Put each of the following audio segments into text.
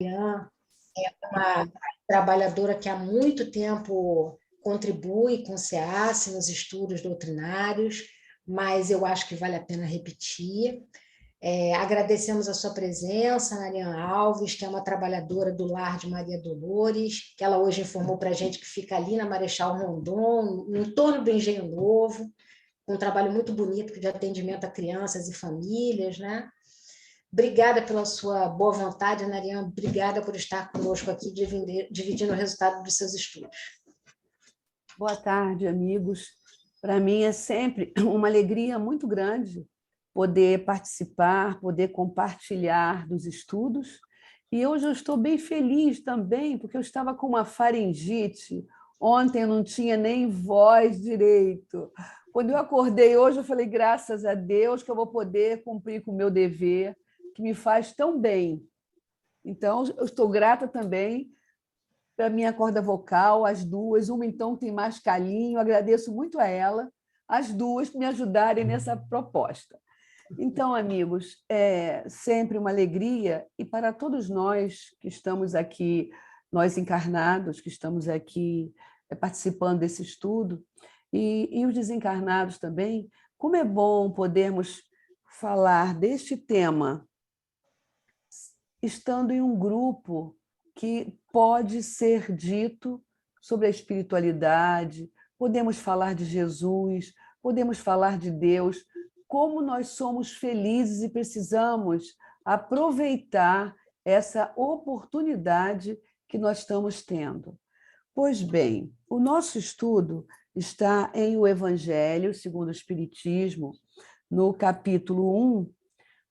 Uma trabalhadora que há muito tempo contribui com o SEACE nos estudos doutrinários, mas eu acho que vale a pena repetir. Agradecemos a sua presença, Narian Alves, que é uma trabalhadora do Lar de Maria Dolores, que ela hoje informou para a gente que fica ali na Marechal Rondon, no entorno do Engenho Novo, com um trabalho muito bonito de atendimento a crianças e famílias, né? Obrigada pela sua boa vontade, Narian. Obrigada por estar conosco aqui, dividindo o resultado dos seus estudos. Boa tarde, amigos. Para mim é sempre uma alegria muito grande poder participar, poder compartilhar dos estudos. E hoje eu estou bem feliz também, porque eu estava com uma faringite. Ontem eu não tinha nem voz direito. Quando eu acordei hoje, eu falei, graças a Deus que eu vou poder cumprir com o meu dever, que me faz tão bem. Então, eu estou grata também para a minha corda vocal, as duas. Uma, então, tem mais calinho. Agradeço muito a ela, as duas, por me ajudarem nessa proposta. Então, amigos, é sempre uma alegria, e para todos nós que estamos aqui, nós encarnados, que estamos aqui participando desse estudo, e os desencarnados também, como é bom podermos falar deste tema estando em um grupo que pode ser dito sobre a espiritualidade, podemos falar de Jesus, podemos falar de Deus, como nós somos felizes e precisamos aproveitar essa oportunidade que nós estamos tendo. Pois bem, o nosso estudo está em O Evangelho segundo o Espiritismo, no capítulo 1,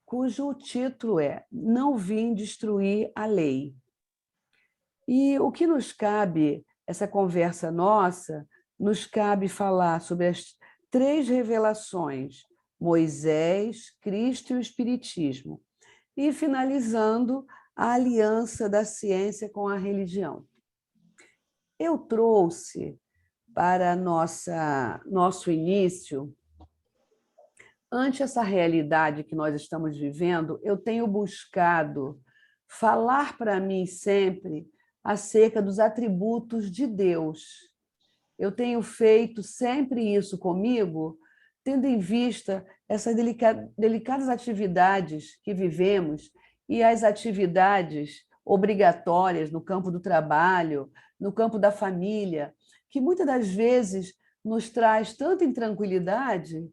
cujo título é Não Vim Destruir a Lei. E o que nos cabe, essa conversa nossa, nos cabe falar sobre as 3 revelações, Moisés, Cristo e o Espiritismo, e finalizando a aliança da ciência com a religião. Eu trouxe para nosso início, ante essa realidade que nós estamos vivendo, eu tenho buscado falar para mim sempre acerca dos atributos de Deus. Eu tenho feito sempre isso comigo, tendo em vista essas delicadas atividades que vivemos e as atividades obrigatórias no campo do trabalho, no campo da família, que muitas das vezes nos traz tanta intranquilidade.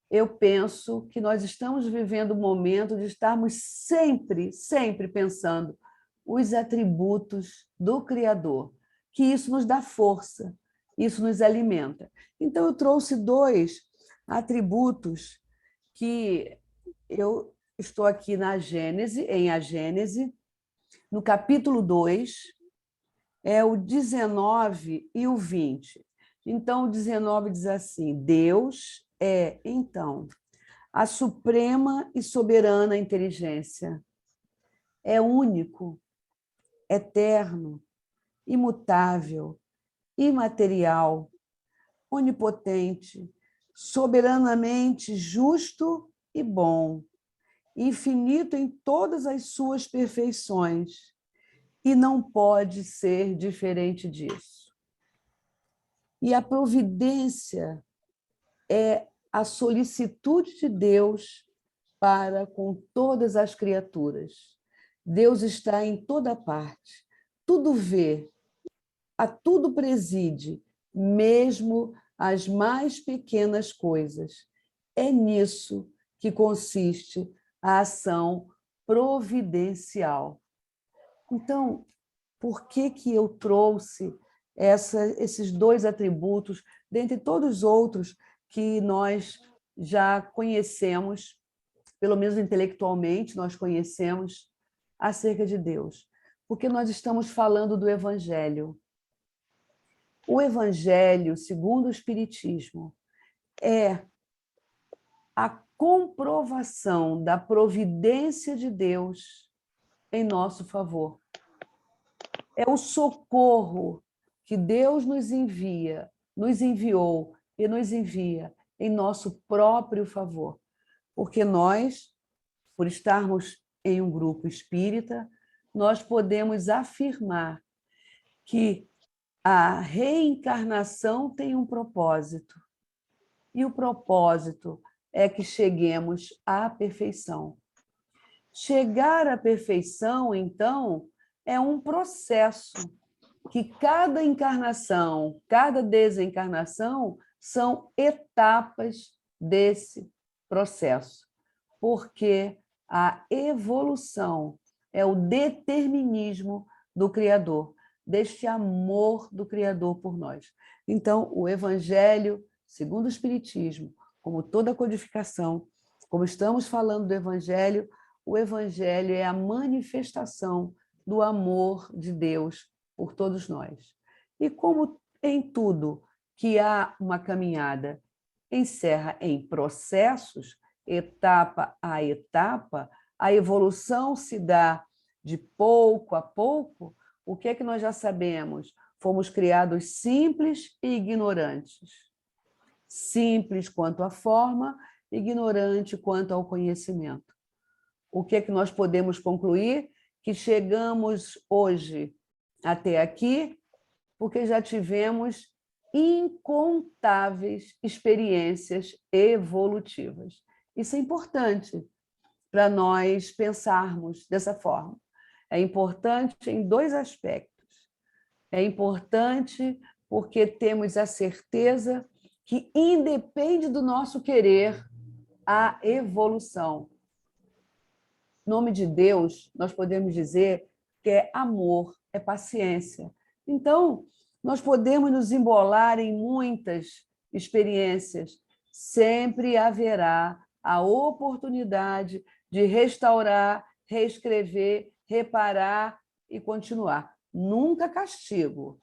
Eu penso que nós estamos vivendo um momento de estarmos sempre pensando os atributos do Criador, que isso nos dá força, isso nos alimenta. Então, eu trouxe 2 atributos que eu estou aqui na Gênese, em A Gênese, no capítulo 2, é o 19 e o 20. Então, o 19 diz assim: Deus é, então, a suprema e soberana inteligência. É único, eterno, imutável, imaterial, onipotente, soberanamente justo e bom, infinito em todas as suas perfeições, e não pode ser diferente disso. E a providência é a solicitude de Deus para com todas as criaturas. Deus está em toda parte, tudo vê, a tudo preside, mesmo as mais pequenas coisas. É nisso que consiste a ação providencial. Então, por que eu trouxe esses 2 atributos, dentre todos os outros que nós já conhecemos, pelo menos intelectualmente nós conhecemos, acerca de Deus? Porque nós estamos falando do Evangelho. O Evangelho, segundo o Espiritismo, é a comprovação da providência de Deus em nosso favor. É o socorro que Deus nos envia, nos enviou e nos envia em nosso próprio favor. Porque nós, por estarmos em um grupo espírita, nós podemos afirmar que a reencarnação tem um propósito. E o propósito é que cheguemos à perfeição. Chegar à perfeição, então, é um processo que cada encarnação, cada desencarnação são etapas desse processo, porque a evolução é o determinismo do Criador, deste amor do Criador por nós. Então, o Evangelho, segundo o Espiritismo, como toda codificação, como estamos falando do Evangelho, o Evangelho é a manifestação do amor de Deus por todos nós. E como em tudo que há uma caminhada encerra em processos, etapa a etapa, a evolução se dá de pouco a pouco. O que é que nós já sabemos? Fomos criados simples e ignorantes. Simples quanto à forma, ignorante quanto ao conhecimento. O que é que nós podemos concluir? Que chegamos hoje até aqui porque já tivemos incontáveis experiências evolutivas. Isso é importante para nós pensarmos dessa forma. É importante em dois aspectos. É importante porque temos a certeza que independe do nosso querer a evolução. Em nome de Deus, nós podemos dizer que é amor, é paciência. Então, nós podemos nos embolar em muitas experiências. Sempre haverá a oportunidade de restaurar, reescrever, reparar e continuar. Nunca castigo,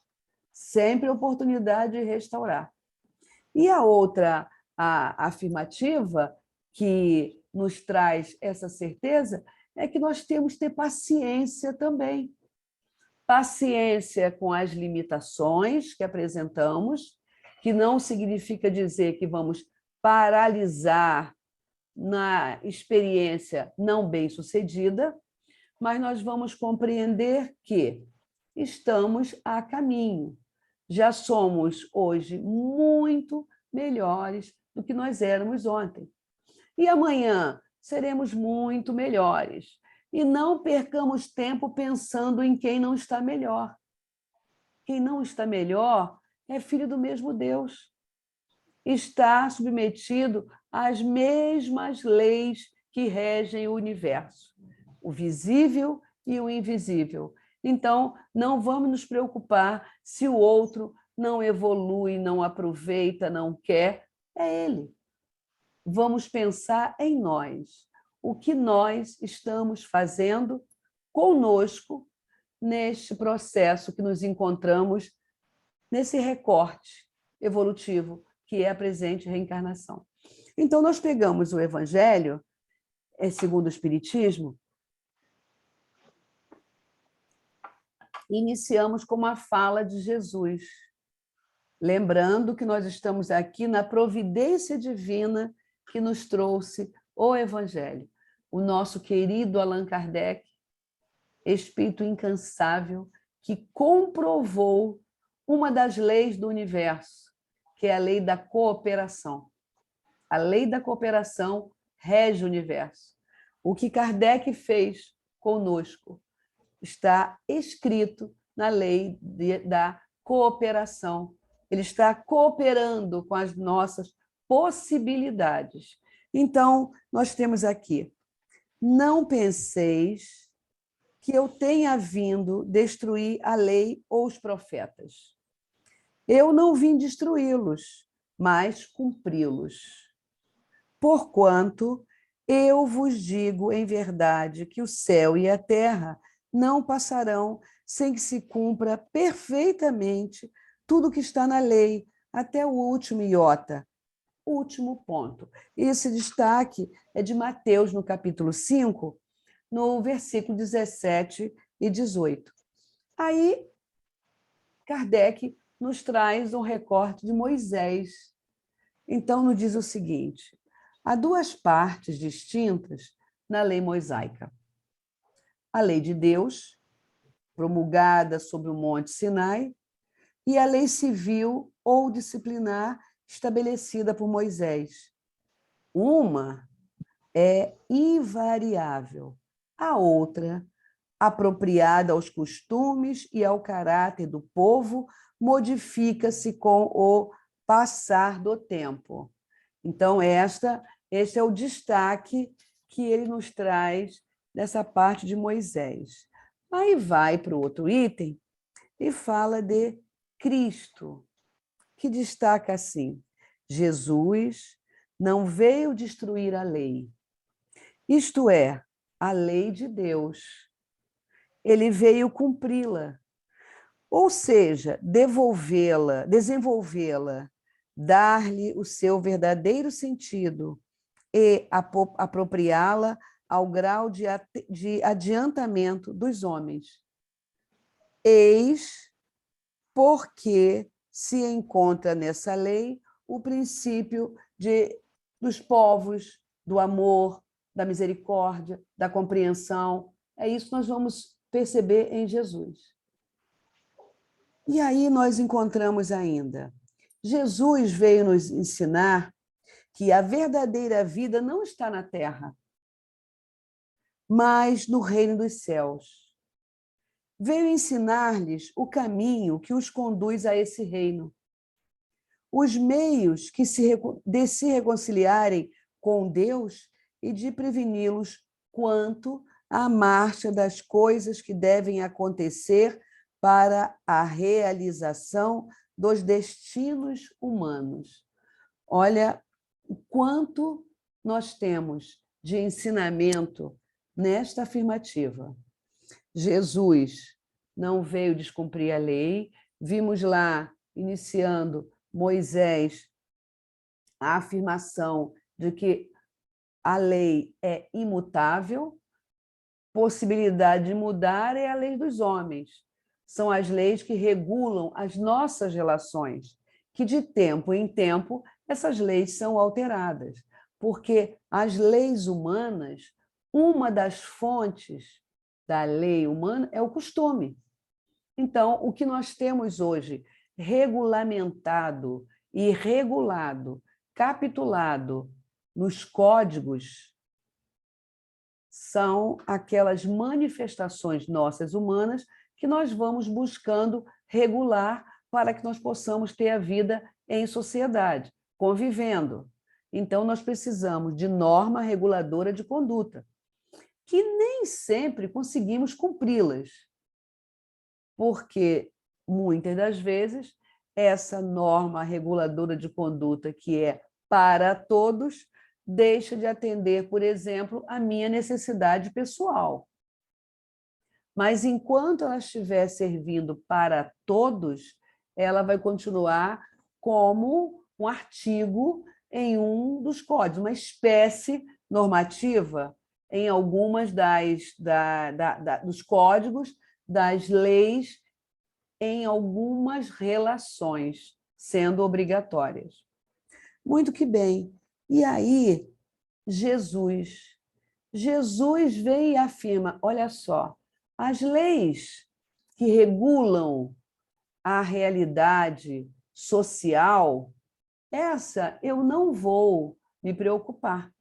sempre oportunidade de restaurar. E a outra a afirmativa que nos traz essa certeza é que nós temos que ter paciência também. Paciência com as limitações que apresentamos, que não significa dizer que vamos paralisar na experiência não bem-sucedida, mas nós vamos compreender que estamos a caminho. Já somos hoje muito melhores do que nós éramos ontem. E amanhã seremos muito melhores. E não percamos tempo pensando em quem não está melhor. Quem não está melhor é filho do mesmo Deus. Está submetido às mesmas leis que regem o universo, o visível e o invisível. Então, não vamos nos preocupar se o outro não evolui, não aproveita, não quer. É ele. Vamos pensar em nós. O que nós estamos fazendo conosco neste processo que nos encontramos, nesse recorte evolutivo que é a presente reencarnação. Então, nós pegamos o Evangelho, segundo o Espiritismo, e iniciamos com uma fala de Jesus, lembrando que nós estamos aqui na providência divina que nos trouxe o Evangelho. O nosso querido Allan Kardec, espírito incansável, que comprovou uma das leis do universo, que é a lei da cooperação. A lei da cooperação rege o universo. O que Kardec fez conosco está escrito na lei da cooperação. Ele está cooperando com as nossas possibilidades. Então, nós temos aqui: não penseis que eu tenha vindo destruir a lei ou os profetas. Eu não vim destruí-los, mas cumpri-los. Porquanto eu vos digo em verdade que o céu e a terra não passarão sem que se cumpra perfeitamente tudo que está na lei, até o último iota, último ponto. Esse destaque é de Mateus, no capítulo 5, no versículo 17 e 18. Aí, Kardec nos traz um recorte de Moisés. Então, nos diz o seguinte: há duas partes distintas na lei mosaica: a lei de Deus promulgada sobre o Monte Sinai, e a lei civil ou disciplinar estabelecida por Moisés. Uma é invariável, a outra, apropriada aos costumes e ao caráter do povo, modifica-se com o passar do tempo. Então, este é o destaque que ele nos traz dessa parte de Moisés. Aí vai para o outro item e fala de Cristo, que destaca assim: Jesus não veio destruir a lei, isto é, a lei de Deus. Ele veio cumpri-la, ou seja, devolvê-la, desenvolvê-la, dar-lhe o seu verdadeiro sentido e apropriá-la ao grau de adiantamento dos homens. Eis porque se encontra nessa lei o princípio dos povos, do amor, da misericórdia, da compreensão. É isso que nós vamos perceber em Jesus. E aí nós encontramos ainda, Jesus veio nos ensinar que a verdadeira vida não está na terra, mas no reino dos céus. Veio ensinar-lhes o caminho que os conduz a esse reino, os meios de se reconciliarem com Deus e de preveni-los quanto à marcha das coisas que devem acontecer para a realização dos destinos humanos. Olha o quanto nós temos de ensinamento nesta afirmativa. Jesus não veio descumprir a lei. Vimos lá, iniciando Moisés, a afirmação de que a lei é imutável, possibilidade de mudar é a lei dos homens. São as leis que regulam as nossas relações, que de tempo em tempo essas leis são alteradas, porque as leis humanas, uma das fontes da lei humana é o costume. Então, o que nós temos hoje regulamentado e regulado, capitulado nos códigos, são aquelas manifestações nossas humanas que nós vamos buscando regular para que nós possamos ter a vida em sociedade, convivendo. Então, nós precisamos de norma reguladora de conduta, que nem sempre conseguimos cumpri-las, porque, muitas das vezes, essa norma reguladora de conduta, que é para todos, deixa de atender, por exemplo, a minha necessidade pessoal. Mas, enquanto ela estiver servindo para todos, ela vai continuar como um artigo em um dos códigos, uma espécie normativa em algumas dos códigos, das leis, em algumas relações, sendo obrigatórias. Muito que bem. E aí, Jesus vem e afirma, olha só, as leis que regulam a realidade social, essa eu não vou me preocupar.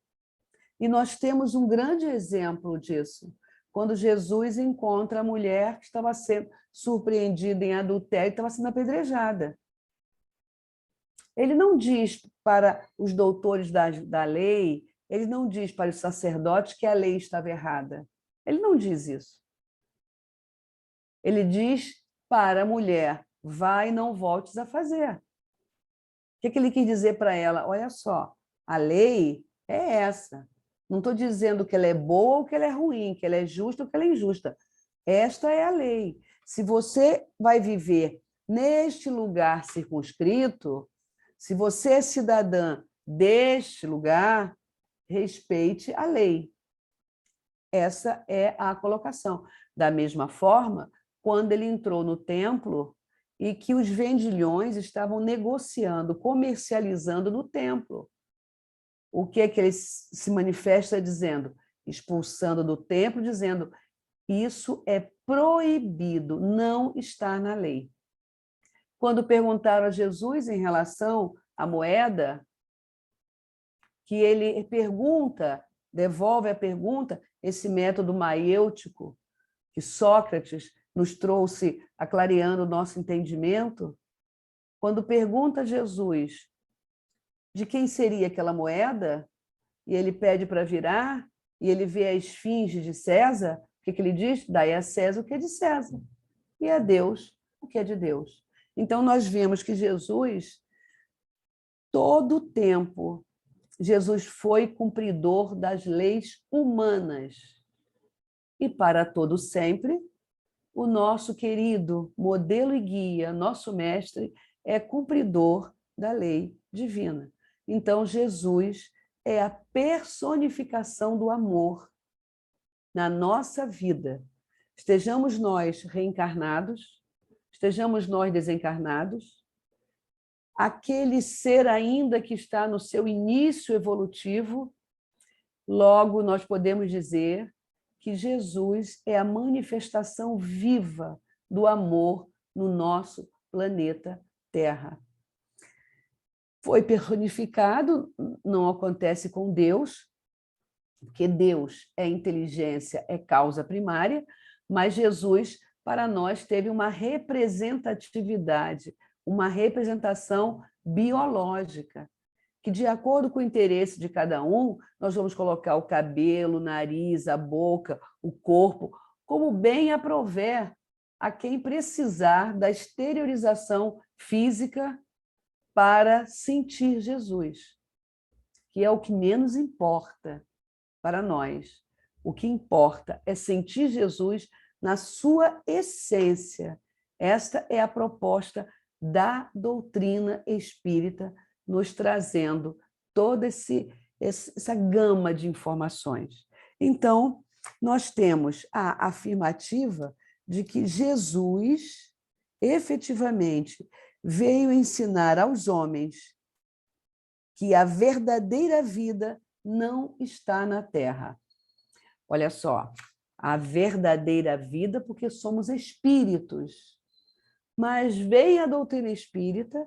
E nós temos um grande exemplo disso, quando Jesus encontra a mulher que estava sendo surpreendida em adultério e estava sendo apedrejada. Ele não diz para os doutores da lei, ele não diz para os sacerdotes que a lei estava errada. Ele não diz isso. Ele diz para a mulher, vai e não voltes a fazer. O que ele quis dizer para ela? Olha só, a lei é essa. Não estou dizendo que ela é boa ou que ela é ruim, que ela é justa ou que ela é injusta. Esta é a lei. Se você vai viver neste lugar circunscrito, se você é cidadã deste lugar, respeite a lei. Essa é a colocação. Da mesma forma, quando ele entrou no templo e que os vendilhões estavam negociando, comercializando no templo. O que é que ele se manifesta dizendo? Expulsando do templo, dizendo, isso é proibido, não está na lei. Quando perguntaram a Jesus em relação à moeda, que ele pergunta, devolve a pergunta, esse método maiêutico que Sócrates nos trouxe, aclareando o nosso entendimento, quando pergunta a Jesus de quem seria aquela moeda, e ele pede para virar, e ele vê a esfinge de César, o que ele diz? Dai a César o que é de César, e a Deus o que é de Deus. Então, nós vemos que Jesus, todo o tempo, Jesus foi cumpridor das leis humanas. E para todo sempre, o nosso querido modelo e guia, nosso mestre, é cumpridor da lei divina. Então, Jesus é a personificação do amor na nossa vida. Estejamos nós reencarnados, estejamos nós desencarnados, aquele ser ainda que está no seu início evolutivo, logo nós podemos dizer que Jesus é a manifestação viva do amor no nosso planeta Terra. Foi personificado, não acontece com Deus, porque Deus é inteligência, é causa primária, mas Jesus, para nós, teve uma representatividade, uma representação biológica, que, de acordo com o interesse de cada um, nós vamos colocar o cabelo, o nariz, a boca, o corpo, como bem aprouver a quem precisar da exteriorização física para sentir Jesus, que é o que menos importa para nós. O que importa é sentir Jesus na sua essência. Esta é a proposta da doutrina espírita, nos trazendo toda essa gama de informações. Então, nós temos a afirmativa de que Jesus, efetivamente, veio ensinar aos homens que a verdadeira vida não está na Terra. Olha só, a verdadeira vida, porque somos espíritos. Mas veio a doutrina espírita,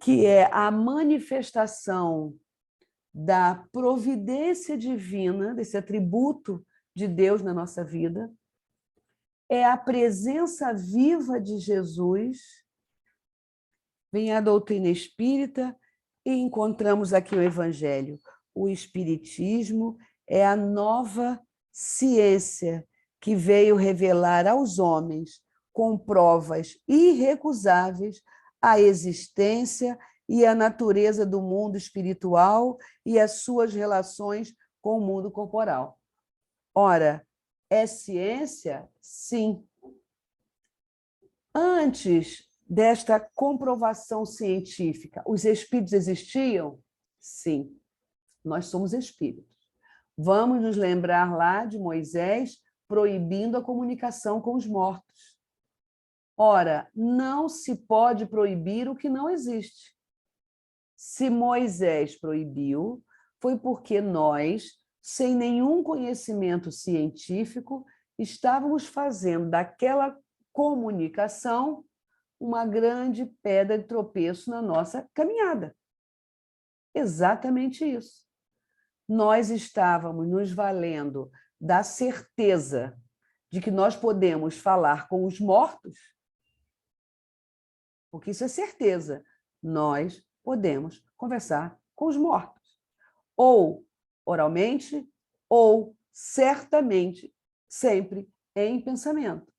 que é a manifestação da providência divina, desse atributo de Deus na nossa vida, é a presença viva de Jesus. Vem a doutrina espírita e encontramos aqui o Evangelho. O Espiritismo é a nova ciência que veio revelar aos homens, com provas irrecusáveis, a existência e a natureza do mundo espiritual e as suas relações com o mundo corporal. Ora, é ciência? Sim. Antes desta comprovação científica, os espíritos existiam? Sim. Nós somos espíritos. Vamos nos lembrar lá de Moisés proibindo a comunicação com os mortos. Ora, não se pode proibir o que não existe. Se Moisés proibiu, foi porque nós, sem nenhum conhecimento científico, estávamos fazendo daquela comunicação uma grande pedra de tropeço na nossa caminhada. Exatamente isso. Nós estávamos nos valendo da certeza de que nós podemos falar com os mortos, porque isso é certeza. Nós podemos conversar com os mortos, ou oralmente, ou certamente, sempre em pensamento.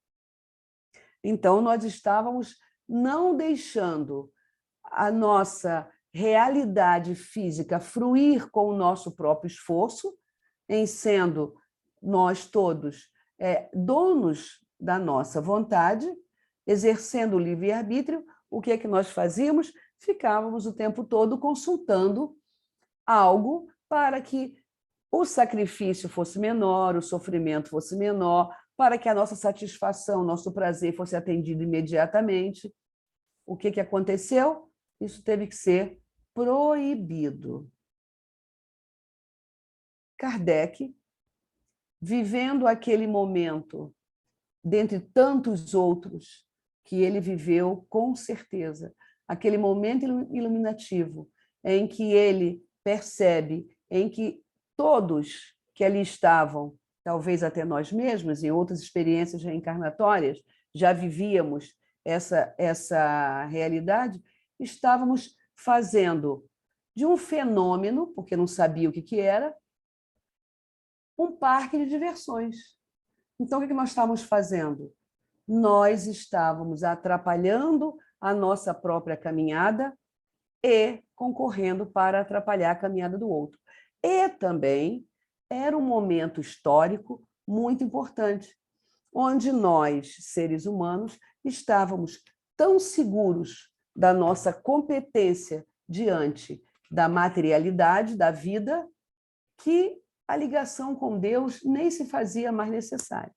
Então, nós estávamos não deixando a nossa realidade física fruir com o nosso próprio esforço, em sendo nós todos donos da nossa vontade, exercendo o livre-arbítrio. O que é que nós fazíamos? Ficávamos o tempo todo consultando algo para que o sacrifício fosse menor, o sofrimento fosse menor, para que a nossa satisfação, nosso prazer fosse atendido imediatamente. O que aconteceu? Isso teve que ser proibido. Kardec, vivendo aquele momento dentre tantos outros que ele viveu com certeza. Aquele momento iluminativo em que ele percebe, em que todos que ali estavam, talvez até nós mesmos, em outras experiências reencarnatórias, já vivíamos essa realidade, estávamos fazendo de um fenômeno, porque não sabia o que era, um parque de diversões. Então, o que nós estávamos fazendo? Nós estávamos atrapalhando a nossa própria caminhada e concorrendo para atrapalhar a caminhada do outro. E também era um momento histórico muito importante, onde nós, seres humanos, estávamos tão seguros da nossa competência diante da materialidade da vida que a ligação com Deus nem se fazia mais necessária.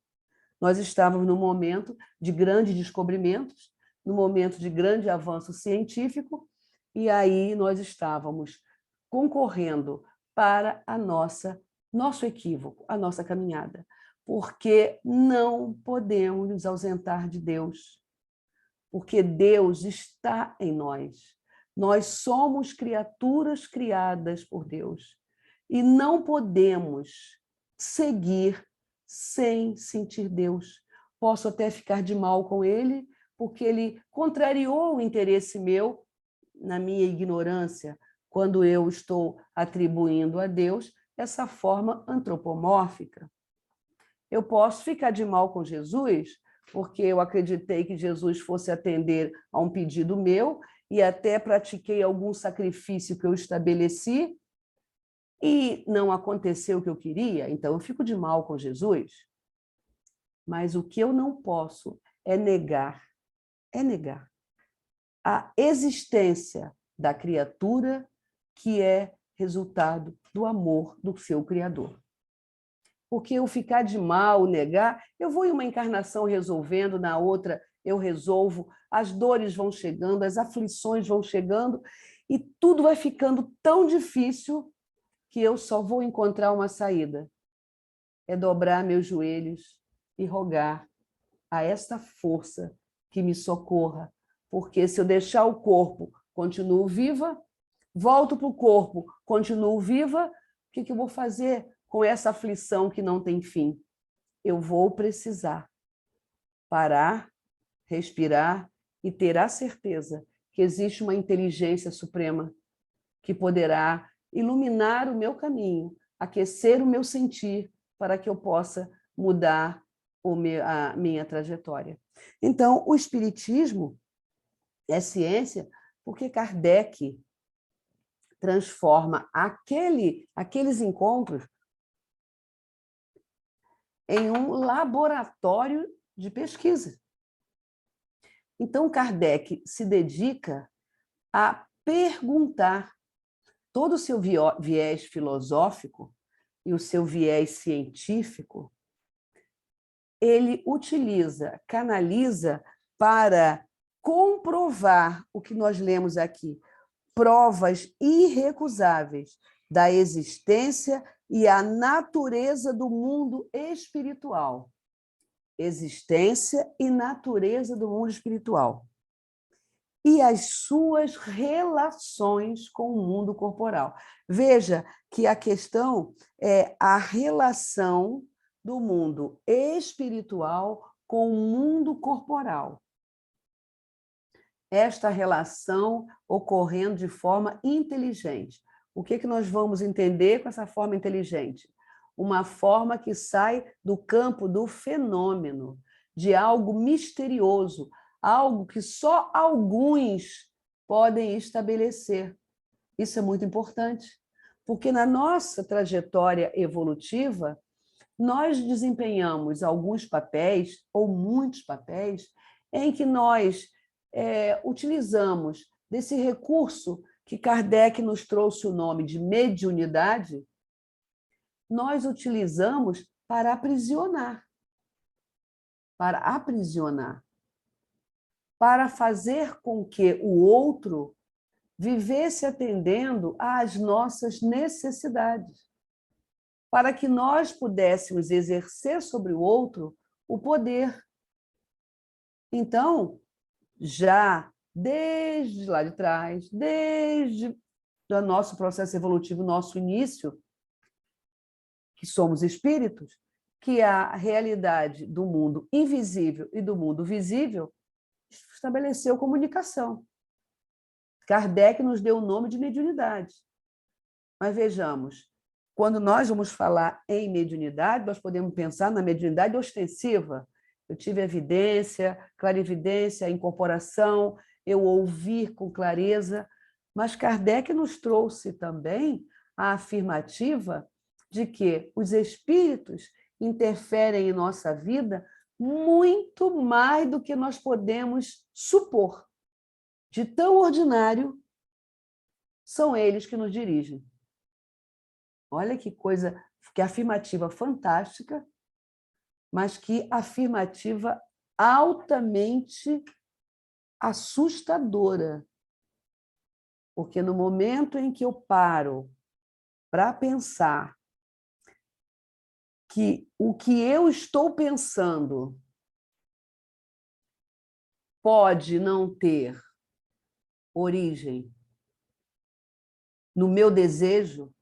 Nós estávamos num momento de grandes descobrimentos, num momento de grande avanço científico, e aí nós estávamos concorrendo para nosso equívoco, a nossa caminhada, porque não podemos nos ausentar de Deus, porque Deus está em nós. Nós somos criaturas criadas por Deus e não podemos seguir sem sentir Deus. Posso até ficar de mal com ele, porque ele contrariou o interesse meu, na minha ignorância, quando eu estou atribuindo a Deus essa forma antropomórfica. Eu posso ficar de mal com Jesus, porque eu acreditei que Jesus fosse atender a um pedido meu e até pratiquei algum sacrifício que eu estabeleci e não aconteceu o que eu queria, então eu fico de mal com Jesus. Mas o que eu não posso é negar a existência da criatura que é resultado do amor do seu Criador. Porque eu ficar de mal, negar, eu vou em uma encarnação resolvendo, na outra eu resolvo, as dores vão chegando, as aflições vão chegando, e tudo vai ficando tão difícil que eu só vou encontrar uma saída. É dobrar meus joelhos e rogar a esta força que me socorra, porque se eu deixar o corpo, continuo viva, volto para o corpo, continuo viva, o que eu vou fazer com essa aflição que não tem fim? Eu vou precisar parar, respirar e ter a certeza que existe uma inteligência suprema que poderá iluminar o meu caminho, aquecer o meu sentir, para que eu possa mudar a minha trajetória. Então, o Espiritismo é ciência porque Kardec transforma aqueles encontros em um laboratório de pesquisa. Então, Kardec se dedica a perguntar todo o seu viés filosófico e o seu viés científico, ele utiliza, canaliza para comprovar o que nós lemos aqui, provas irrecusáveis da existência e a natureza do mundo espiritual. Existência e natureza do mundo espiritual. E as suas relações com o mundo corporal. Veja que a questão é a relação do mundo espiritual com o mundo corporal. Esta relação ocorrendo de forma inteligente. O que nós vamos entender com essa forma inteligente? Uma forma que sai do campo do fenômeno, de algo misterioso, algo que só alguns podem estabelecer. Isso é muito importante, porque na nossa trajetória evolutiva, nós desempenhamos alguns papéis, ou muitos papéis, em que nós utilizamos desse recurso que Kardec nos trouxe o nome de mediunidade, nós utilizamos para aprisionar, para fazer com que o outro vivesse atendendo às nossas necessidades, para que nós pudéssemos exercer sobre o outro o poder Então, já desde lá de trás, desde o nosso processo evolutivo, nosso início, que somos espíritos, que a realidade do mundo invisível e do mundo visível estabeleceu comunicação. Kardec nos deu o nome de mediunidade. Mas vejamos, quando nós vamos falar em mediunidade, nós podemos pensar na mediunidade ostensiva. Eu tive evidência, clarividência, incorporação, eu ouvir com clareza, mas Kardec nos trouxe também a afirmativa de que os espíritos interferem em nossa vida muito mais do que nós podemos supor. De tão ordinário são eles que nos dirigem. Olha que coisa, que afirmativa fantástica, mas que afirmativa altamente assustadora. Porque no momento em que eu paro para pensar que o que eu estou pensando pode não ter origem no meu desejo,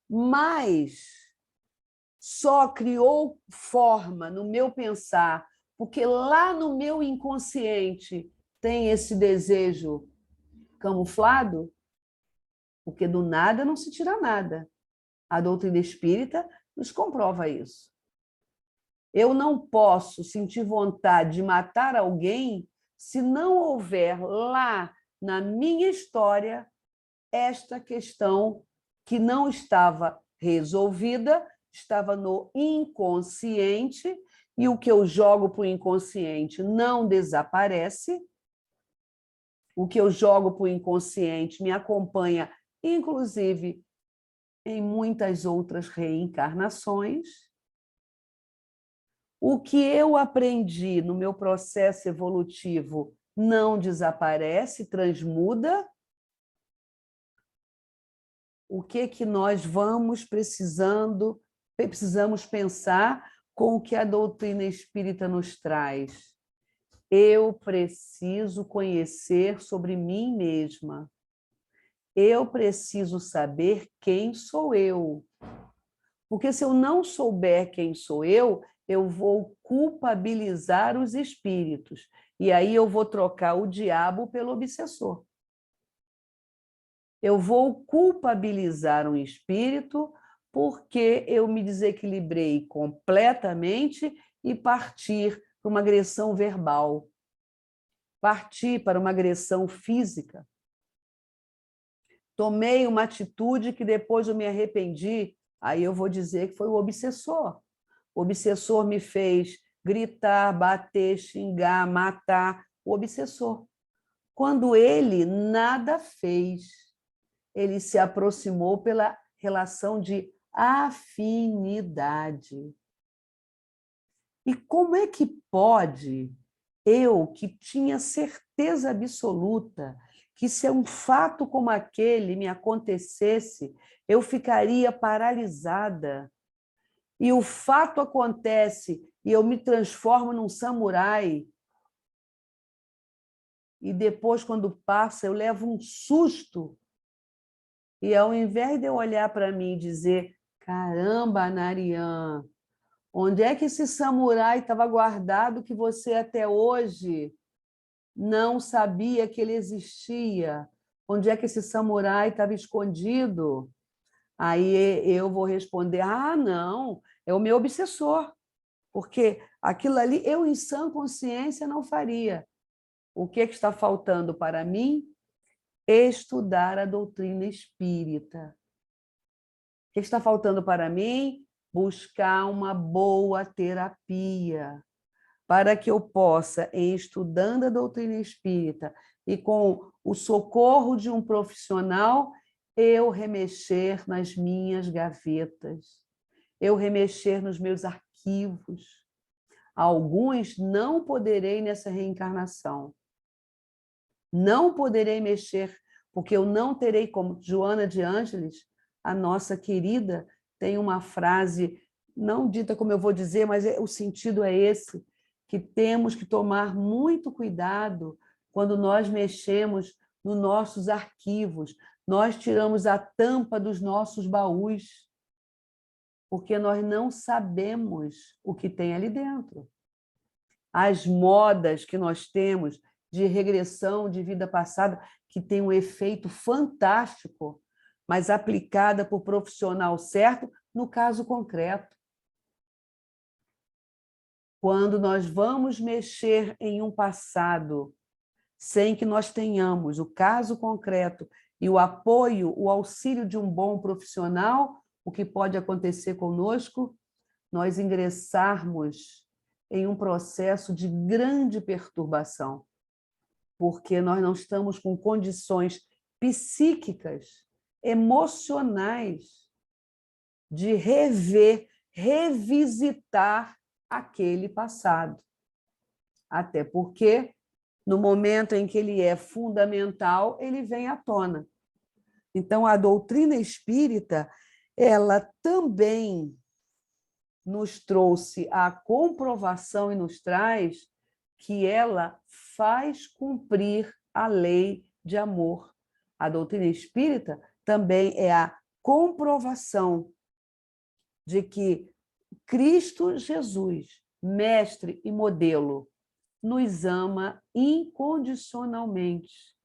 mas só criou forma no meu pensar, porque lá no meu inconsciente tem esse desejo camuflado, porque do nada não se tira nada. A doutrina espírita nos comprova isso. Eu não posso sentir vontade de matar alguém se não houver lá na minha história esta questão que não estava resolvida, estava no inconsciente, e o que eu jogo para o inconsciente não desaparece. O que eu jogo para o inconsciente me acompanha, inclusive, em muitas outras reencarnações. O que eu aprendi no meu processo evolutivo não desaparece, transmuda. O que nós precisamos pensar com o que a doutrina espírita nos traz? Eu preciso conhecer sobre mim mesma. Eu preciso saber quem sou eu. Porque se eu não souber quem sou eu vou culpabilizar os espíritos. E aí eu vou trocar o diabo pelo obsessor. Eu vou culpabilizar um espírito porque eu me desequilibrei completamente e partir para uma agressão verbal, partir para uma agressão física. Tomei uma atitude que depois eu me arrependi, aí eu vou dizer que foi o obsessor. O obsessor me fez gritar, bater, xingar, matar. O obsessor. Quando ele nada fez, ele se aproximou pela relação de afinidade. E como é que pode eu, que tinha certeza absoluta que se um fato como aquele me acontecesse, eu ficaria paralisada, e o fato acontece e eu me transformo num samurai, e depois, quando passa, eu levo um susto, e ao invés de eu olhar para mim e dizer: caramba, Narian, onde é que esse samurai estava guardado que você até hoje não sabia que ele existia? Onde é que esse samurai estava escondido? Aí eu vou responder: ah, não, é o meu obsessor, porque aquilo ali eu, em sã consciência, não faria. O que está faltando para mim? Estudar a doutrina espírita. O que está faltando para mim? Buscar uma boa terapia, para que eu possa, em estudando a doutrina espírita e com o socorro de um profissional, eu remexer nas minhas gavetas, eu remexer nos meus arquivos. Alguns não poderei nessa reencarnação. Não poderei mexer, porque eu não terei como. Joana de Ângeles, a nossa querida, tem uma frase, não dita como eu vou dizer, mas o sentido é esse, que temos que tomar muito cuidado quando nós mexemos nos nossos arquivos, nós tiramos a tampa dos nossos baús, porque nós não sabemos o que tem ali dentro. As modas que nós temos de regressão de vida passada, que tem um efeito fantástico, mas aplicada por profissional certo, no caso concreto. Quando nós vamos mexer em um passado sem que nós tenhamos o caso concreto e o apoio, o auxílio de um bom profissional, o que pode acontecer conosco? Nós ingressarmos em um processo de grande perturbação, porque nós não estamos com condições psíquicas, emocionais, de rever, revisitar aquele passado. Até porque, no momento em que ele é fundamental, ele vem à tona. Então, a doutrina espírita, ela também nos trouxe a comprovação e nos traz que ela faz cumprir a lei de amor. A doutrina espírita também é a comprovação de que Cristo Jesus, mestre e modelo, nos ama incondicionalmente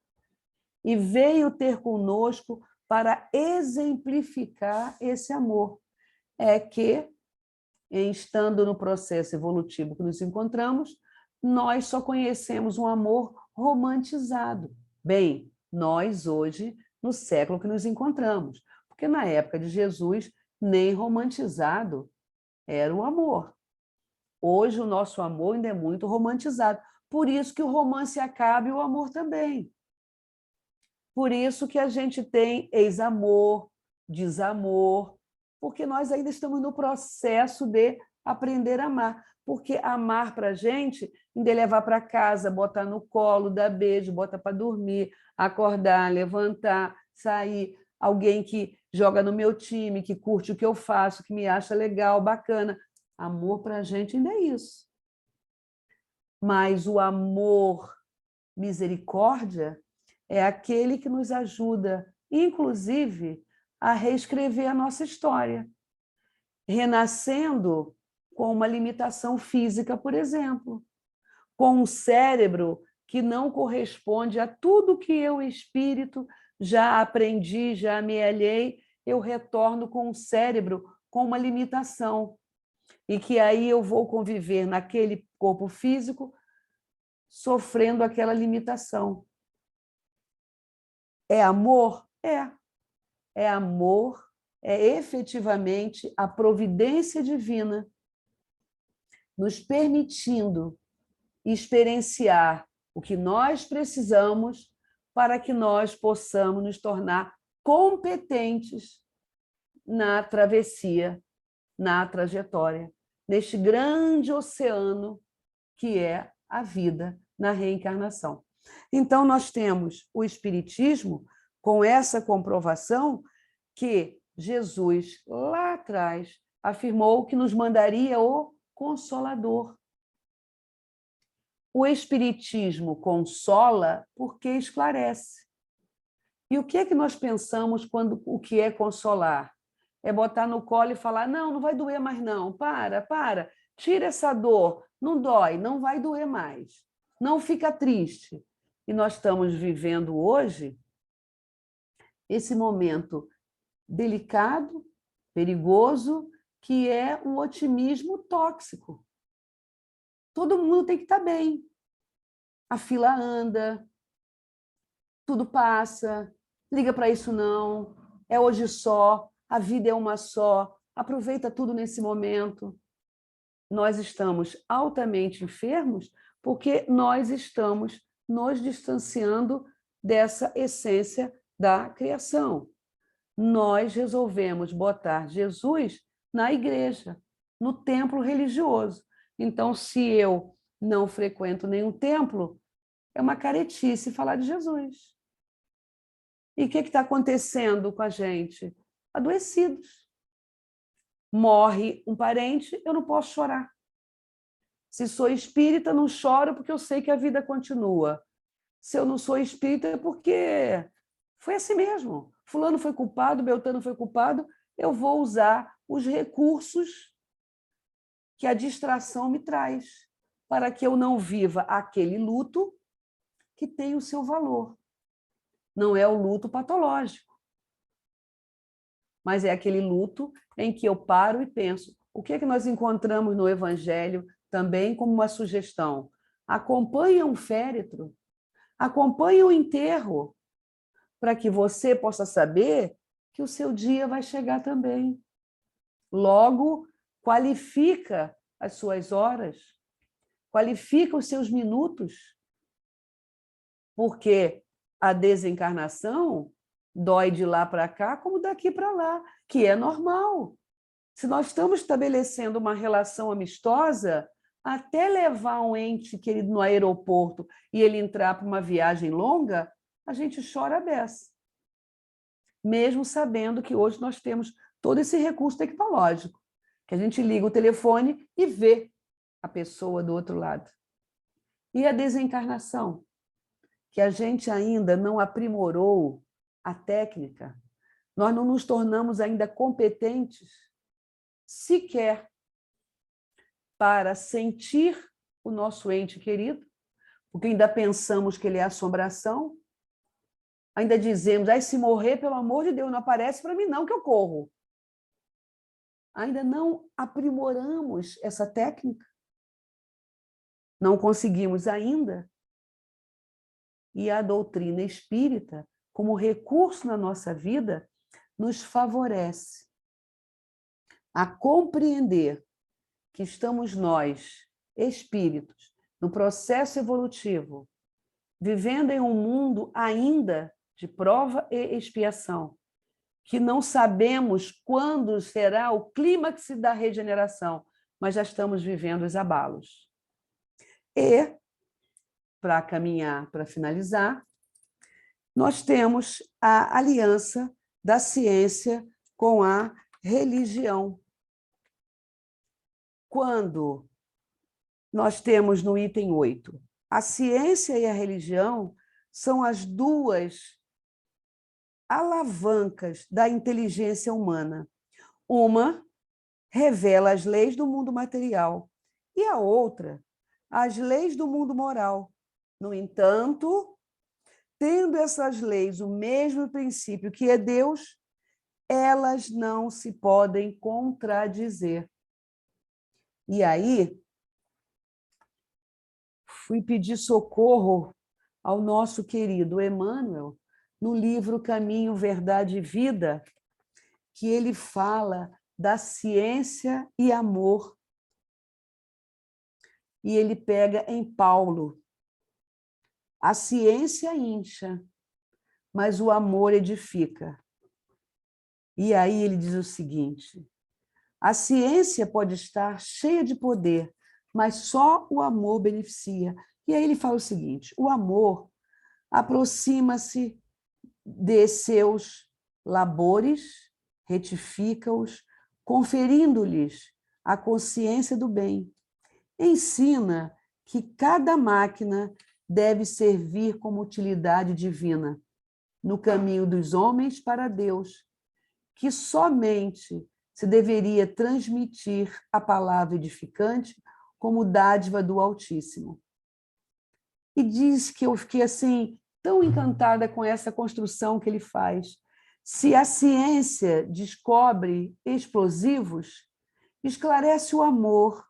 e veio ter conosco para exemplificar esse amor. É que, estando no processo evolutivo que nos encontramos, nós só conhecemos um amor romantizado. Bem, nós hoje, no século que nos encontramos, porque na época de Jesus, nem romantizado era o amor. Hoje o nosso amor ainda é muito romantizado. Por isso que o romance acaba e o amor também. Por isso que a gente tem ex-amor, desamor, porque nós ainda estamos no processo de aprender a amar. Porque amar para a gente ainda é levar para casa, botar no colo, dar beijo, botar para dormir, acordar, levantar, sair. Alguém que joga no meu time, que curte o que eu faço, que me acha legal, bacana. Amor para a gente ainda é isso. Mas o amor, misericórdia, é aquele que nos ajuda, inclusive, a reescrever a nossa história, renascendo com uma limitação física, por exemplo, com um cérebro que não corresponde a tudo que eu, espírito, já aprendi, já me alhei, eu retorno com um cérebro com uma limitação, e que aí eu vou conviver naquele corpo físico, sofrendo aquela limitação. É amor? É. É amor, é efetivamente a providência divina nos permitindo experienciar o que nós precisamos para que nós possamos nos tornar competentes na travessia, na trajetória, neste grande oceano que é a vida na reencarnação. Então, nós temos o Espiritismo com essa comprovação que Jesus, lá atrás, afirmou que nos mandaria o Consolador. O Espiritismo consola porque esclarece. E o que é que nós pensamos quando o que é consolar? É botar no colo e falar, não, não vai doer mais não, para, tira essa dor, não dói, não vai doer mais, não fica triste. E nós estamos vivendo hoje esse momento delicado, perigoso, que é um otimismo tóxico. Todo mundo tem que estar bem. A fila anda, tudo passa, liga para isso não, é hoje só, a vida é uma só, aproveita tudo nesse momento. Nós estamos altamente enfermos porque nós estamos nos distanciando dessa essência da criação. Nós resolvemos botar Jesus na igreja, no templo religioso. Então, se eu não frequento nenhum templo, é uma caretice falar de Jesus. E o que está acontecendo com a gente? Adoecidos. Morre um parente, eu não posso chorar. Se sou espírita, não choro porque eu sei que a vida continua. Se eu não sou espírita, é porque foi assim mesmo. Fulano foi culpado, Beltrano foi culpado, eu vou usar os recursos que a distração me traz, para que eu não viva aquele luto que tem o seu valor. Não é o luto patológico, mas é aquele luto em que eu paro e penso, o que é que nós encontramos no Evangelho também como uma sugestão? Acompanhe um féretro, acompanhe o enterro, para que você possa saber que o seu dia vai chegar também. Logo, qualifica as suas horas, qualifica os seus minutos, porque a desencarnação dói de lá para cá como daqui para lá, que é normal. Se nós estamos estabelecendo uma relação amistosa, até levar um ente querido no aeroporto e ele entrar para uma viagem longa, a gente chora a beça. Mesmo sabendo que hoje nós temos todo esse recurso tecnológico, que a gente liga o telefone e vê a pessoa do outro lado. E a desencarnação, que a gente ainda não aprimorou a técnica, nós não nos tornamos ainda competentes sequer para sentir o nosso ente querido, porque ainda pensamos que ele é assombração, ainda dizemos, se morrer, pelo amor de Deus, não aparece para mim não, que eu corro. Ainda não aprimoramos essa técnica, não conseguimos ainda. E a doutrina espírita, como recurso na nossa vida, nos favorece a compreender que estamos nós, espíritos, no processo evolutivo, vivendo em um mundo ainda de prova e expiação, que não sabemos quando será o clímax da regeneração, mas já estamos vivendo os abalos. E, para caminhar, para finalizar, nós temos a aliança da ciência com a religião. Quando nós temos no item 8, a ciência e a religião são as duas alavancas da inteligência humana. Uma revela as leis do mundo material e a outra, as leis do mundo moral. No entanto, tendo essas leis o mesmo princípio que é Deus, elas não se podem contradizer. E aí, fui pedir socorro ao nosso querido Emmanuel, no livro Caminho, Verdade e Vida, que ele fala da ciência e amor. E ele pega em Paulo. A ciência incha, mas o amor edifica. E aí ele diz o seguinte, a ciência pode estar cheia de poder, mas só o amor beneficia. E aí ele fala o seguinte, o amor aproxima-se de seus labores, retifica-os, conferindo-lhes a consciência do bem. Ensina que cada máquina deve servir como utilidade divina no caminho dos homens para Deus, que somente se deveria transmitir a palavra edificante como dádiva do Altíssimo. E diz que eu fiquei assim tão encantada com essa construção que ele faz. Se a ciência descobre explosivos, esclarece o amor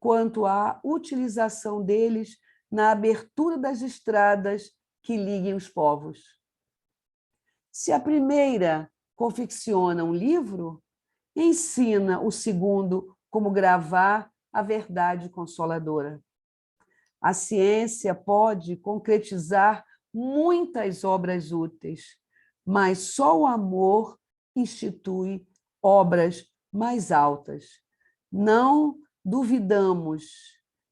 quanto à utilização deles na abertura das estradas que liguem os povos. Se a primeira confecciona um livro, ensina o segundo como gravar a verdade consoladora. A ciência pode concretizar muitas obras úteis, mas só o amor institui obras mais altas. Não duvidamos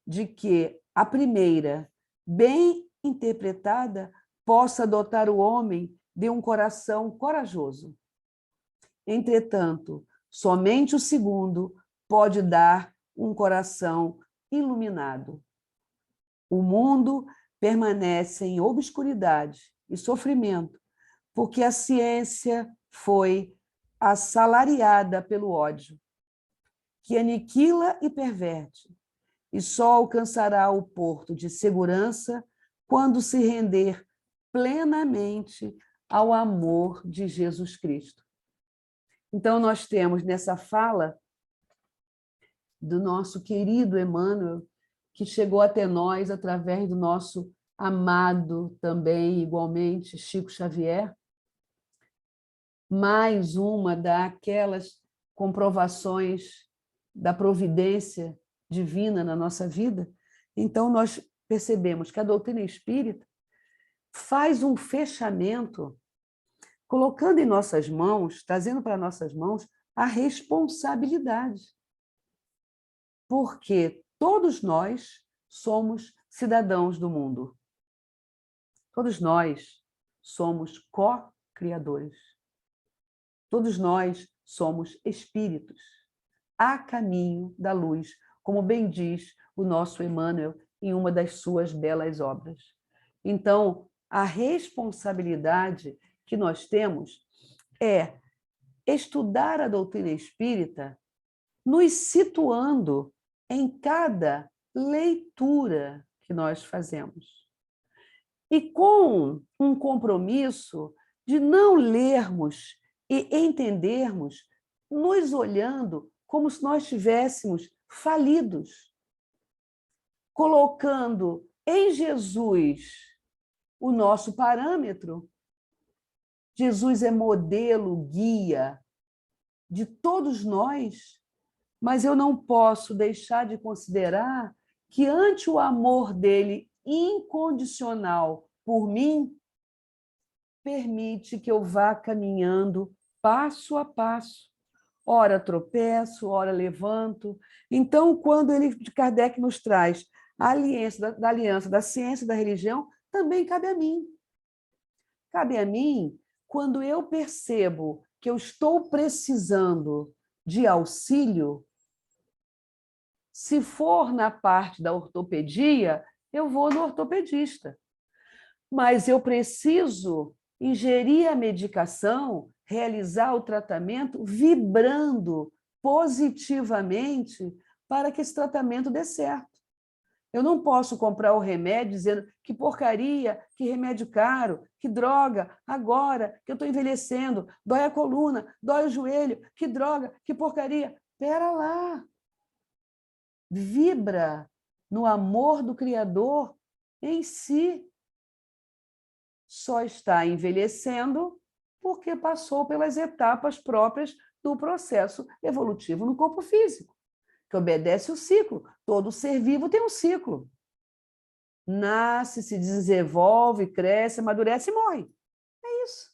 de que a primeira, bem interpretada, possa dotar o homem de um coração corajoso. Entretanto, somente o segundo pode dar um coração iluminado. O mundo permanece em obscuridade e sofrimento, porque a ciência foi assalariada pelo ódio, que aniquila e perverte, e só alcançará o porto de segurança quando se render plenamente ao amor de Jesus Cristo. Então, nós temos nessa fala do nosso querido Emmanuel, que chegou até nós através do nosso amado também, igualmente, Chico Xavier, mais uma daquelas comprovações da providência divina na nossa vida. Então, nós percebemos que a doutrina espírita faz um fechamento, colocando em nossas mãos, trazendo para nossas mãos a responsabilidade. Porque todos nós somos cidadãos do mundo. Todos nós somos co-criadores. Todos nós somos espíritos, a caminho da luz, como bem diz o nosso Emmanuel em uma das suas belas obras. Então, a responsabilidade que nós temos é estudar a doutrina espírita, nos situando em cada leitura que nós fazemos. E com um compromisso de não lermos e entendermos, nos olhando como se nós estivéssemos falidos, colocando em Jesus o nosso parâmetro. Jesus é modelo, guia de todos nós, mas eu não posso deixar de considerar que, ante o amor dele incondicional por mim, permite que eu vá caminhando passo a passo. Ora tropeço, ora levanto. Então, quando Kardec nos traz a aliança da ciência e da religião, também cabe a mim. Cabe a mim quando eu percebo que eu estou precisando de auxílio. Se for na parte da ortopedia, eu vou no ortopedista. Mas eu preciso ingerir a medicação, realizar o tratamento, vibrando positivamente para que esse tratamento dê certo. Eu não posso comprar o remédio dizendo que porcaria, que remédio caro, que droga, agora que eu estou envelhecendo, dói a coluna, dói o joelho, que droga, que porcaria. Espera lá. Vibra no amor do Criador em si. Só está envelhecendo porque passou pelas etapas próprias do processo evolutivo no corpo físico, que obedece o ciclo. Todo ser vivo tem um ciclo. Nasce, se desenvolve, cresce, amadurece e morre. É isso.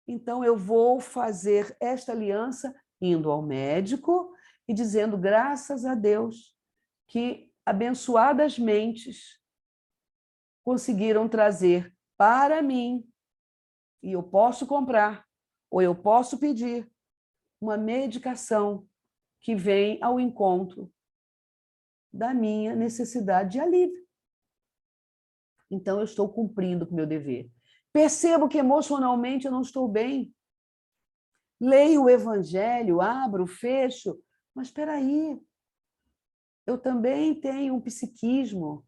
Então, eu vou fazer esta aliança indo ao médico e dizendo, graças a Deus, que abençoadas mentes conseguiram trazer para mim, e eu posso comprar, ou eu posso pedir, uma medicação que vem ao encontro da minha necessidade de alívio. Então, eu estou cumprindo com o meu dever. Percebo que emocionalmente eu não estou bem. Leio o Evangelho, abro, fecho, mas espera aí, eu também tenho um psiquismo,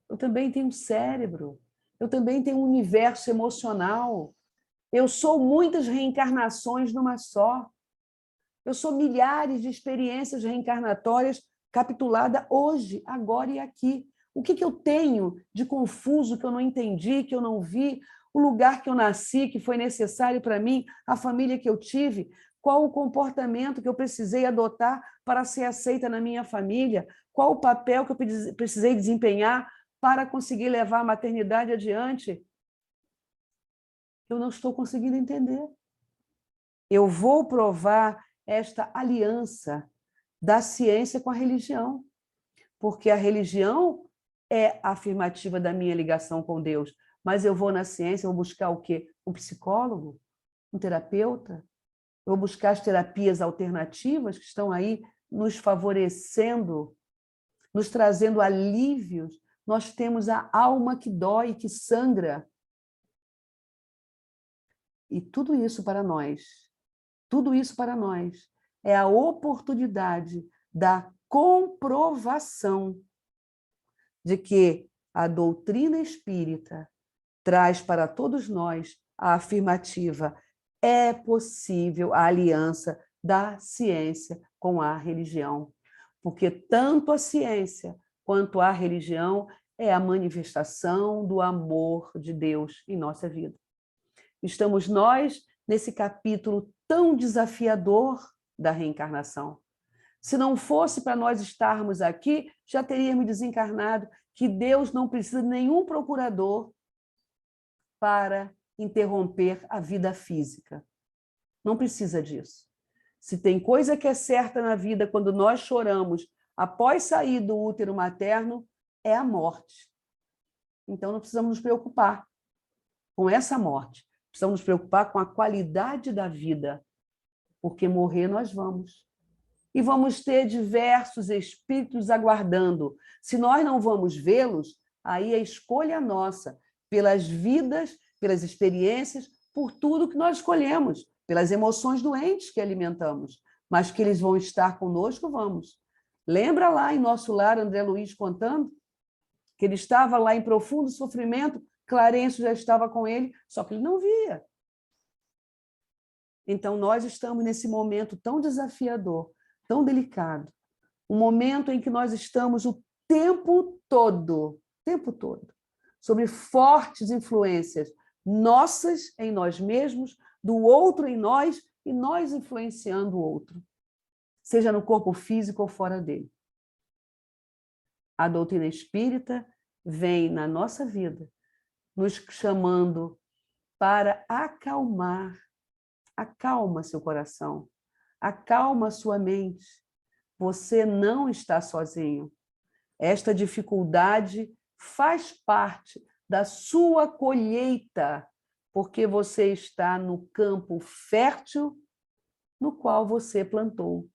eu também tenho um cérebro, eu também tenho um universo emocional. Eu sou muitas reencarnações numa só. Eu sou milhares de experiências reencarnatórias capitulada hoje, agora e aqui. O que eu tenho de confuso que eu não entendi, que eu não vi? O lugar que eu nasci, que foi necessário para mim, a família que eu tive, qual o comportamento que eu precisei adotar para ser aceita na minha família, qual o papel que eu precisei desempenhar para conseguir levar a maternidade adiante. Eu não estou conseguindo entender. Eu vou provar esta aliança da ciência com a religião, porque a religião é a afirmativa da minha ligação com Deus, mas eu vou na ciência, eu vou buscar o quê? Um psicólogo? Um terapeuta? Eu vou buscar as terapias alternativas que estão aí nos favorecendo, nos trazendo alívios, nós temos a alma que dói, que sangra. E tudo isso para nós é a oportunidade da comprovação de que a doutrina espírita traz para todos nós a afirmativa: é possível a aliança da ciência com a religião, porque tanto a ciência quanto a religião é a manifestação do amor de Deus em nossa vida. Estamos nós nesse capítulo tão desafiador da reencarnação. Se não fosse para nós estarmos aqui, já teríamos desencarnado, que Deus não precisa de nenhum procurador para interromper a vida física. Não precisa disso. Se tem coisa que é certa na vida quando nós choramos após sair do útero materno, é a morte. Então não precisamos nos preocupar com essa morte. Precisamos nos preocupar com a qualidade da vida, porque morrer nós vamos. E vamos ter diversos espíritos aguardando. Se nós não vamos vê-los, aí é escolha nossa, pelas vidas, pelas experiências, por tudo que nós escolhemos, pelas emoções doentes que alimentamos. Mas que eles vão estar conosco, vamos. Lembra lá em Nosso Lar, André Luiz contando? Que ele estava lá em profundo sofrimento, Clarencio já estava com ele, só que ele não via. Então, nós estamos nesse momento tão desafiador, tão delicado, um momento em que nós estamos o tempo todo, sobre fortes influências nossas em nós mesmos, do outro em nós e nós influenciando o outro, seja no corpo físico ou fora dele. A doutrina espírita vem na nossa vida, nos chamando para acalmar. Acalma seu coração, acalma sua mente. Você não está sozinho. Esta dificuldade faz parte da sua colheita, porque você está no campo fértil no qual você plantou.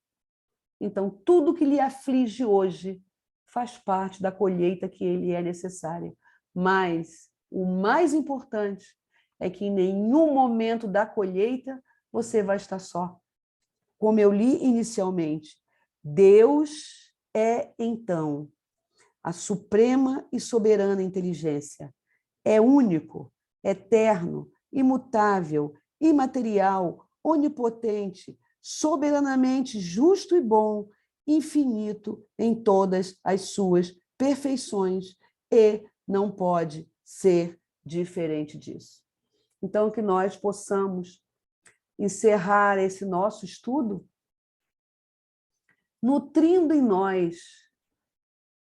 Então, tudo que lhe aflige hoje faz parte da colheita que lhe é necessária. Mas o mais importante é que em nenhum momento da colheita você vai estar só. Como eu li inicialmente, Deus é, então, a suprema e soberana inteligência. É único, eterno, imutável, imaterial, onipotente, soberanamente justo e bom, infinito em todas as suas perfeições e não pode ser diferente disso. Então, que nós possamos encerrar esse nosso estudo nutrindo em nós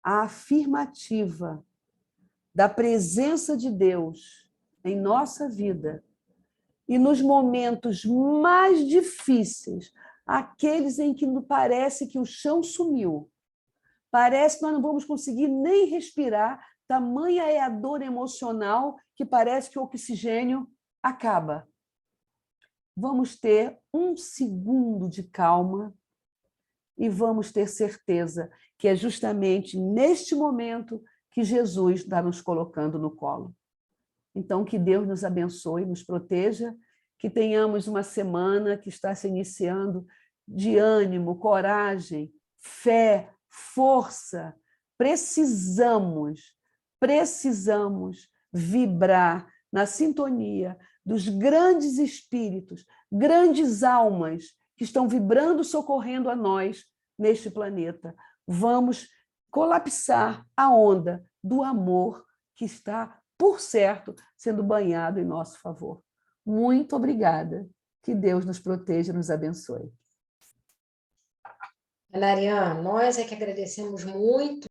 a afirmativa da presença de Deus em nossa vida e nos momentos mais difíceis, aqueles em que parece que o chão sumiu, parece que nós não vamos conseguir nem respirar, tamanha é a dor emocional que parece que o oxigênio acaba. Vamos ter um segundo de calma e vamos ter certeza que é justamente neste momento que Jesus está nos colocando no colo. Então, que Deus nos abençoe, nos proteja, que tenhamos uma semana que está se iniciando de ânimo, coragem, fé, força. Precisamos vibrar na sintonia dos grandes espíritos, grandes almas que estão vibrando, socorrendo a nós neste planeta. Vamos colapsar a onda do amor que está, por certo, sendo banhado em nosso favor. Muito obrigada. Que Deus nos proteja e nos abençoe. Ana Ariane, nós é que agradecemos muito